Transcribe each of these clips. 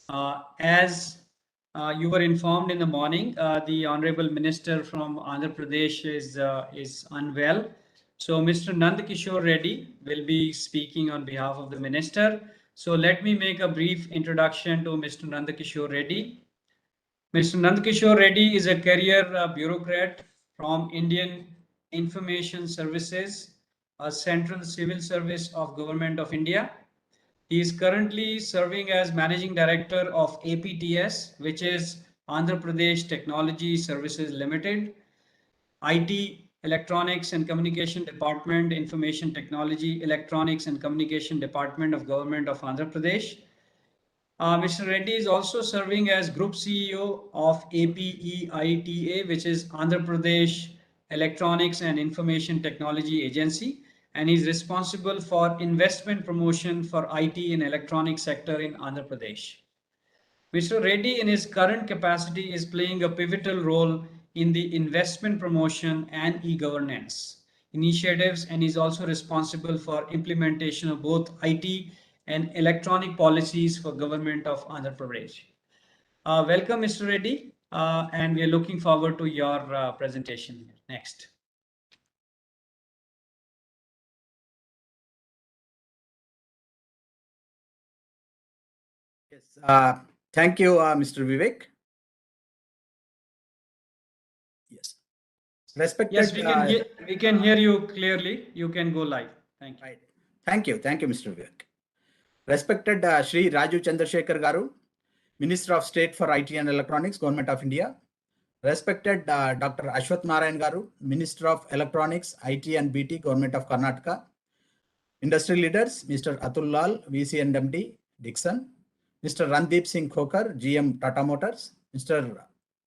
As you were informed in the morning, the Honorable Minister from Andhra Pradesh is unwell. So Mr. Nand Kishore Reddy will be speaking on behalf of the Minister. So let me make a brief introduction to Mr. Nand Kishore Reddy. Mr. Nand Kishore Reddy is a career bureaucrat from Indian Information Services, a central civil service of Government of India. He is currently serving as Managing Director of APTS, which is Andhra Pradesh Technology Services Limited, IT, Electronics and Communication Department, Information Technology, Electronics and Communication Department of Government of Andhra Pradesh. Mr. Reddy is also serving as Group CEO of APEITA, which is Andhra Pradesh Electronics and Information Technology Agency, and is responsible for investment promotion for IT and electronics sector in Andhra Pradesh. Mr. Reddy, in his current capacity, is playing a pivotal role in the investment promotion and e-governance initiatives, and is also responsible for implementation of both IT and electronic policies for government of Andhra Pradesh. Welcome, Mr. Reddy, and we are looking forward to your presentation. Next. Yes, thank you, Mr. Vivek. Yes, respected. Yes, we can hear you clearly. You can go live. Thank you. Right. Thank you, Mr. Vivek. Respected Shri Raju Chandrasekhar Garu, Minister of State for IT and Electronics, Government of India. Respected Dr. Ashwath Narayan Garu, Minister of Electronics, IT and BT, Government of Karnataka. Industry leaders, Mr. Atul Lal, VC and MD, Dixon. Mr. Randeep Singh Khokar, GM Tata Motors. Mr.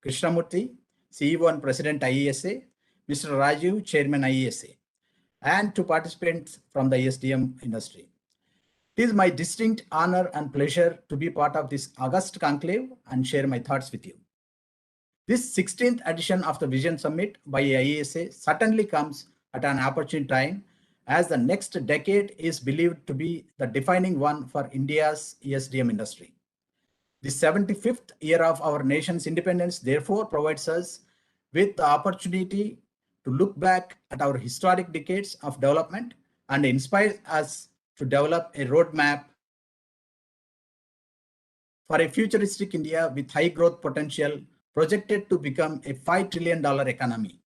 Krishnamurthy, CEO and President IESA. Mr. Rajiv, Chairman IESA. And to participants from the ESDM industry. It is my distinct honor and pleasure to be part of this august conclave and share my thoughts with you. This 16th edition of the Vision Summit by IESA certainly comes at an opportune time, as the next decade is believed to be the defining one for India's ESDM industry. The 75th year of our nation's independence therefore provides us with the opportunity to look back at our historic decades of development and inspire us to develop a roadmap for a futuristic India with high growth potential projected to become a $5 trillion economy.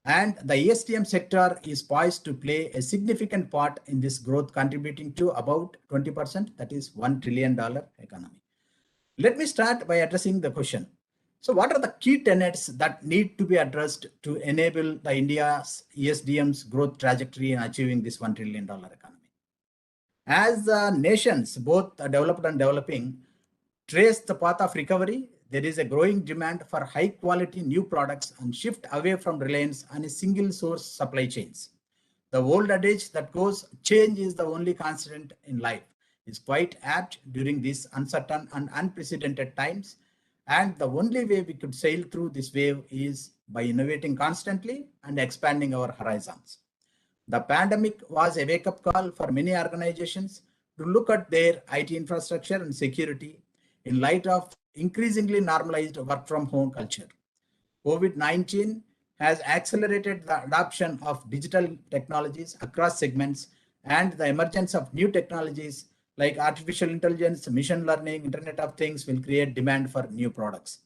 And the ESDM sector is poised to play a significant part in this growth, contributing to about 20%, that is $1 trillion economy. Let me start by addressing the question. So what are the key tenets that need to be addressed to enable the India's ESDM's growth trajectory in achieving this $1 trillion economy? As nations, both developed and developing, trace the path of recovery, there is a growing demand for high quality new products and shift away from reliance on a single source supply chains. The old adage that goes, change is the only constant in life, is quite apt during these uncertain and unprecedented times. And the only way we could sail through this wave is by innovating constantly and expanding our horizons. The pandemic was a wake-up call for many organizations to look at their IT infrastructure and security in light of increasingly normalized work from home culture. COVID-19 has accelerated the adoption of digital technologies across segments and the emergence of new technologies like artificial intelligence, machine learning, Internet of Things will create demand for new products.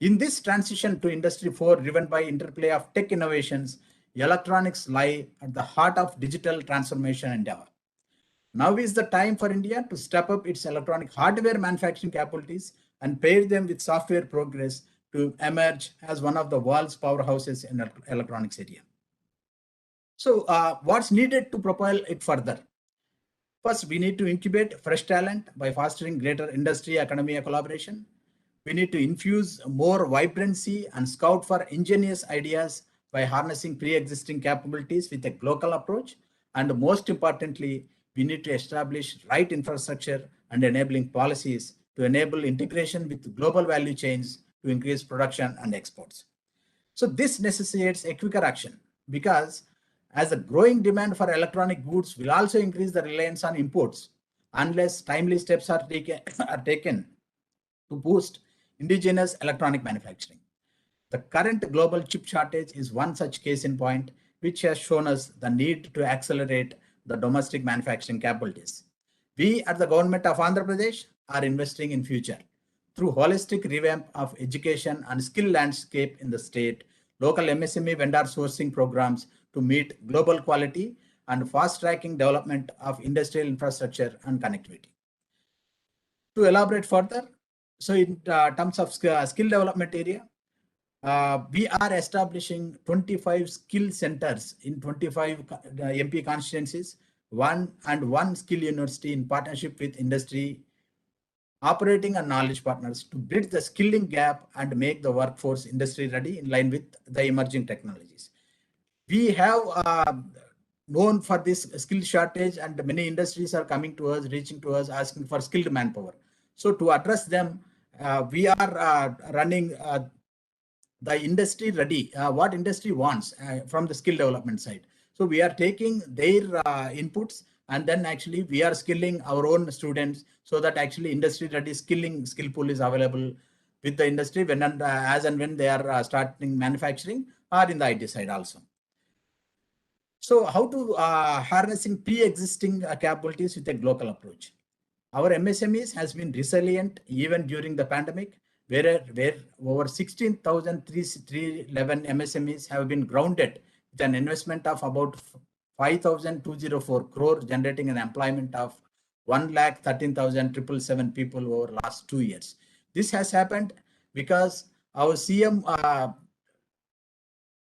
In this transition to Industry 4 driven by interplay of tech innovations, electronics lie at the heart of digital transformation endeavor. Now is the time for India to step up its electronic hardware manufacturing capabilities and pair them with software progress to emerge as one of the world's powerhouses in the electronics area. So what's needed to propel it further? First, we need to incubate fresh talent by fostering greater industry-academia collaboration. We need to infuse more vibrancy and scout for ingenious ideas by harnessing pre-existing capabilities with a local approach. And most importantly, we need to establish right infrastructure and enabling policies to enable integration with global value chains to increase production and exports. So this necessitates a quicker action because as the growing demand for electronic goods will also increase the reliance on imports unless timely steps are taken to boost indigenous electronic manufacturing. The current global chip shortage is one such case in point, which has shown us the need to accelerate the domestic manufacturing capabilities. We at the government of Andhra Pradesh are investing in future through holistic revamp of education and skill landscape in the state, local MSME vendor sourcing programs to meet global quality, and fast-tracking development of industrial infrastructure and connectivity. To elaborate further, so in terms of skill development area, we are establishing 25 skill centers in 25 MP constituencies, one skill university in partnership with industry, operating and knowledge partners to bridge the skilling gap and make the workforce industry ready in line with the emerging technologies. We have known for this skill shortage, and many industries are coming to us, reaching to us, asking for skilled manpower. So to address them, we are running the industry ready, what industry wants from the skill development side. So we are taking their inputs, and then actually we are skilling our own students so that actually industry ready skill pool is available with the industry when and as and when they are starting manufacturing or in the IT side also. So how to harnessing pre-existing capabilities with a global approach. Our MSMEs has been resilient even during the pandemic, where over 16,311 MSMEs have been grounded with an investment of about 5,204 crore, generating an employment of 1,13,777 people over last 2 years. This has happened because our CM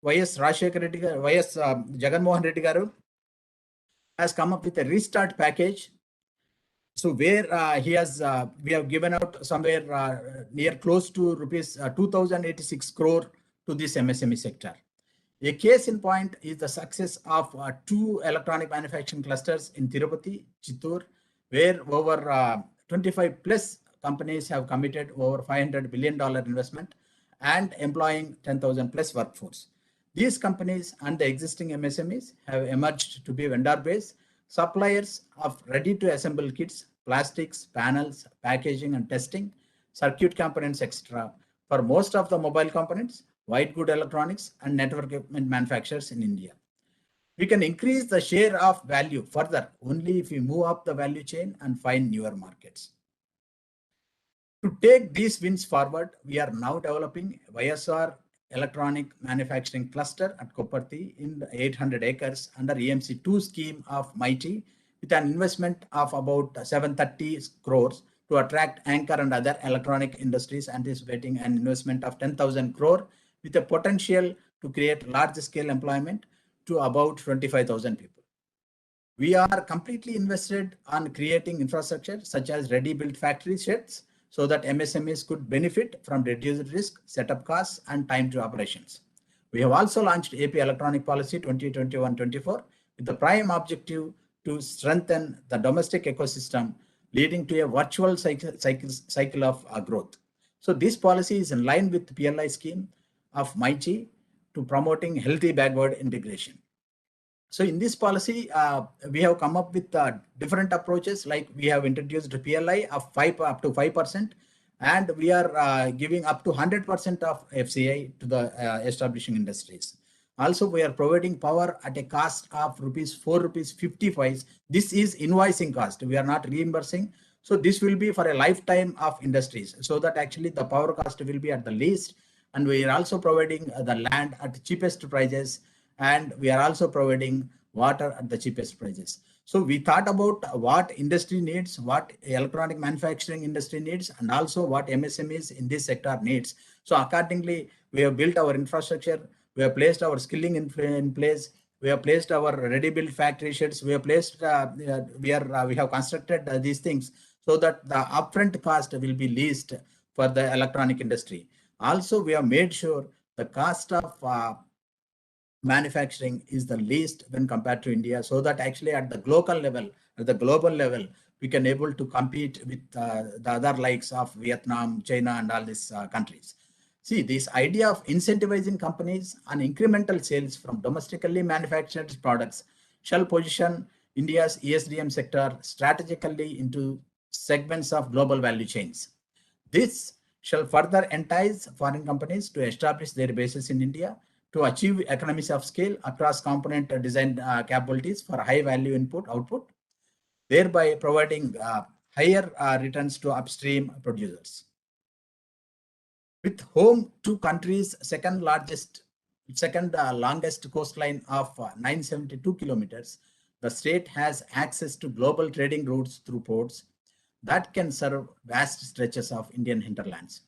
YS Jagan Mohan Reddy Garu has come up with a restart package. So where we have given out somewhere near close to rupees 2,086 crore to this MSME sector. A case in point is the success of 2 electronic manufacturing clusters in Tirupati, Chittoor, where over 25 plus companies have committed over $500 billion investment and employing 10,000 plus workforce. These companies and the existing MSMEs have emerged to be vendor-based suppliers of ready-to-assemble kits, plastics, panels, packaging and testing, circuit components, etc. for most of the mobile components, white good electronics and network equipment manufacturers in India. We can increase the share of value further only if we move up the value chain and find newer markets. To take these wins forward, we are now developing YSR electronic manufacturing cluster at Koparthi in 800 acres under EMC2 scheme of MIGHTY with an investment of about 730 crores to attract anchor and other electronic industries, anticipating an investment of 10,000 crore with a potential to create large scale employment to about 25,000 people. We are completely invested on creating infrastructure such as ready-built factory sheds so that MSMEs could benefit from reduced risk, setup costs, and time to operations. We have also launched AP Electronic Policy 2021-24 with the prime objective to strengthen the domestic ecosystem, leading to a virtual cycle of growth. So this policy is in line with the PLI scheme of MIGHTY to promoting healthy backward integration. So in this policy, we have come up with different approaches, like we have introduced PLI of up to 5%, and we are giving up to 100% of FCI to the establishing industries. Also, we are providing power at a cost of ₹4.50. This is invoicing cost. We are not reimbursing. So this will be for a lifetime of industries, so that actually the power cost will be at the least. And we are also providing the land at the cheapest prices, and we are also providing water at the cheapest prices. So we thought about what industry needs, what electronic manufacturing industry needs, and also what MSMEs in this sector needs. So accordingly, we have built our infrastructure, we have placed our skilling in place, we have placed our ready-built factory sheds, we have placed, we have constructed these things so that the upfront cost will be least for the electronic industry. Also, we have made sure the cost of manufacturing is the least when compared to India, so that actually at the global level, we can able to compete with the other likes of Vietnam, China, and all these countries. See, this idea of incentivizing companies on incremental sales from domestically manufactured products shall position India's ESDM sector strategically into segments of global value chains. This shall further entice foreign companies to establish their bases in India to achieve economies of scale across component design capabilities for high value output, thereby providing higher returns to upstream producers. With home to country's second longest coastline of 972 kilometers, the state has access to global trading routes through ports that can serve vast stretches of Indian hinterlands.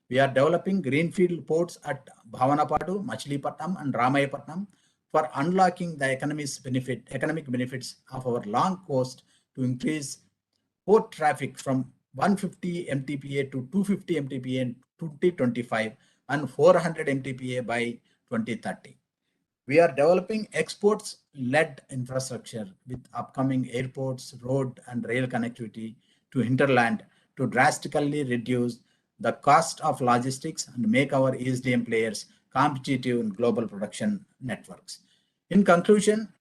We are developing greenfield ports at Bhavanapadu, Machilipatnam, and Ramayapatnam for unlocking the economic benefits of our long coast to increase port traffic from 150 MTPA to 250 MTPA in 2025 and 400 MTPA by 2030. We are developing exports-led infrastructure with upcoming airports, road and rail connectivity to hinterland to drastically reduce the cost of logistics and make our ESDM players competitive in global production networks. In conclusion,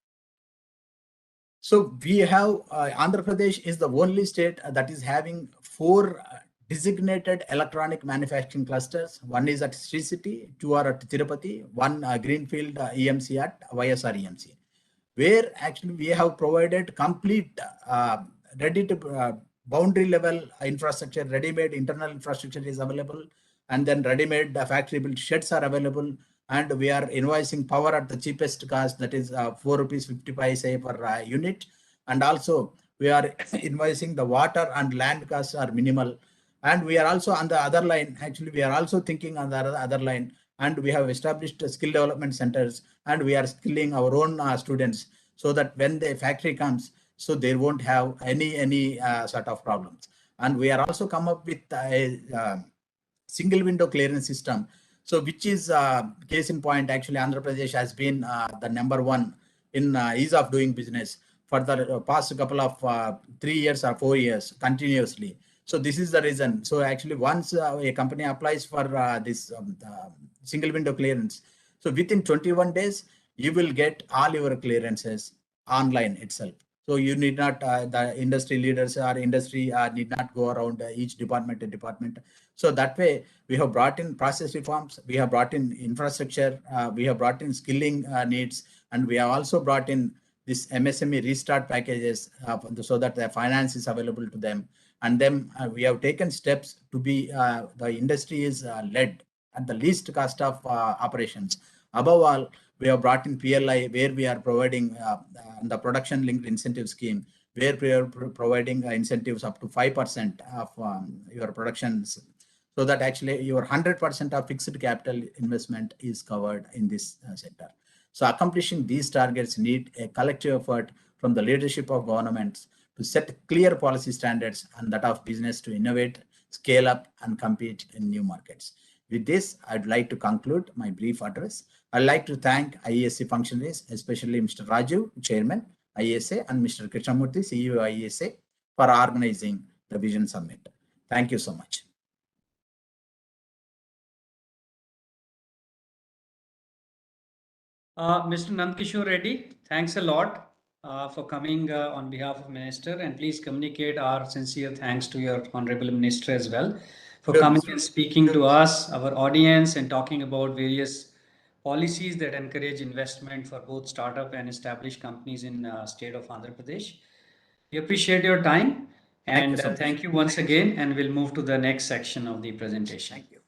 so we have Andhra Pradesh is the only state that is having 4 designated electronic manufacturing clusters. One is at Sri City, 2 are at Tirupati, 1 greenfield EMC at YSR EMC, where actually we have provided complete ready to boundary level infrastructure, ready-made internal infrastructure is available, and then ready-made factory built sheds are available, and we are invoicing power at the cheapest cost, that is 4 rupees 50 paise per unit, and also we are invoicing the water and land costs are minimal, and we are also on the other line, actually we are also thinking on the other line, and we have established skill development centers, and we are skilling our own students so that when the factory comes, so they won't have any sort of problems. And we are also come up with a single window clearance system. So which is case in point, actually Andhra Pradesh has been the #1 in ease of doing business for the past couple of 3 years or 4 years continuously. So this is the reason. So actually once a company applies for this single window clearance, so within 21 days, you will get all your clearances online itself. So you need not, the industry leaders or industry need not go around each department to department. So that way we have brought in process reforms, we have brought in infrastructure, we have brought in skilling needs, and we have also brought in this MSME restart packages so that the finance is available to them. And then we have taken steps to be, the industry is led at the least cost of operations. Above all, we have brought in PLI, where we are providing the production linked incentive scheme, where we are providing incentives up to 5% of your productions, so that actually your 100% of fixed capital investment is covered in this sector. So accomplishing these targets need a collective effort from the leadership of governments to set clear policy standards and that of business to innovate, scale up, and compete in new markets. With this, I'd like to conclude my brief address. I'd like to thank IESA functionaries, especially Mr. Raju, Chairman, IESA, and Mr. Krishnamurthy, CEO, IESA, for organizing the Vision Summit. Thank you so much. Mr. Nandkishore Reddy, thanks a lot for coming on behalf of Minister, and please communicate our sincere thanks to your Honorable Minister as well for coming and speaking to us, our audience, and talking about various policies that encourage investment for both startup and established companies in state of Andhra Pradesh. We appreciate your time, and thank you once again, and we'll move to the next section of the presentation. Thank you.